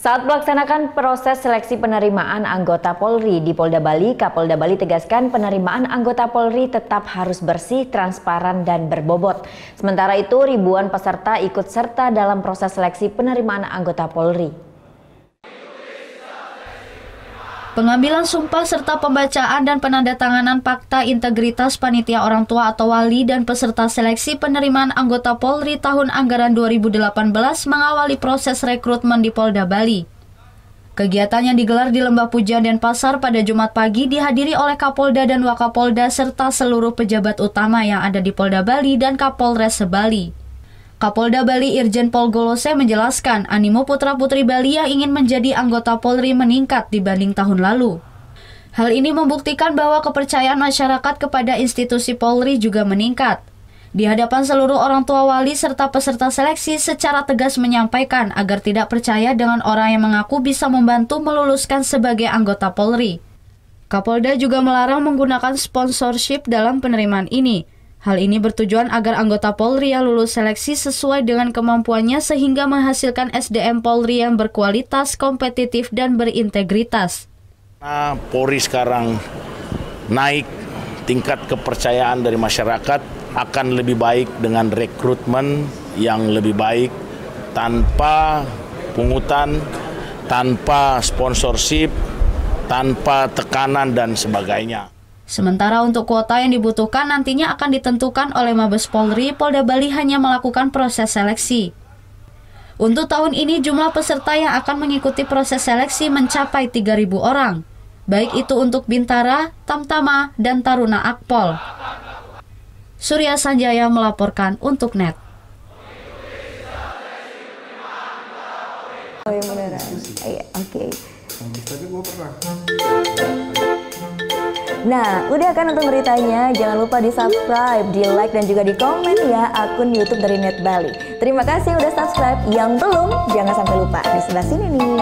Saat melaksanakan proses seleksi penerimaan anggota Polri di Polda Bali, Kapolda Bali tegaskan penerimaan anggota Polri tetap harus bersih, transparan, dan berbobot. Sementara itu, ribuan peserta ikut serta dalam proses seleksi penerimaan anggota Polri. Pengambilan sumpah serta pembacaan dan penandatanganan fakta integritas panitia orang tua atau wali dan peserta seleksi penerimaan anggota Polri tahun anggaran 2018 mengawali proses rekrutmen di Polda Bali. Kegiatan yang digelar di Lembah Puja Denpasar pada Jumat pagi dihadiri oleh Kapolda dan Wakapolda serta seluruh pejabat utama yang ada di Polda Bali dan Kapolres Bali. Kapolda Bali Irjen Pol Golose menjelaskan animo putra-putri Bali yang ingin menjadi anggota Polri meningkat dibanding tahun lalu. Hal ini membuktikan bahwa kepercayaan masyarakat kepada institusi Polri juga meningkat. Di hadapan seluruh orang tua wali serta peserta seleksi secara tegas menyampaikan agar tidak percaya dengan orang yang mengaku bisa membantu meluluskan sebagai anggota Polri. Kapolda juga melarang menggunakan sponsorship dalam penerimaan ini. Hal ini bertujuan agar anggota Polri yang lulus seleksi sesuai dengan kemampuannya sehingga menghasilkan SDM Polri yang berkualitas, kompetitif, dan berintegritas. Polri sekarang naik tingkat kepercayaan dari masyarakat akan lebih baik dengan rekrutmen yang lebih baik tanpa pungutan, tanpa sponsorship, tanpa tekanan dan sebagainya. Sementara untuk kuota yang dibutuhkan nantinya akan ditentukan oleh Mabes Polri, Polda Bali hanya melakukan proses seleksi. Untuk tahun ini jumlah peserta yang akan mengikuti proses seleksi mencapai 3.000 orang, baik itu untuk Bintara, Tamtama, dan Taruna Akpol. Surya Sanjaya melaporkan untuk NET. Oh, yang beneran. Oke. Nah, udah kan untuk beritanya? Jangan lupa di-subscribe, di-like, dan juga di-komen ya akun YouTube dari Net Bali. Terima kasih udah subscribe. Yang belum, jangan sampai lupa. Di sebelah sini nih.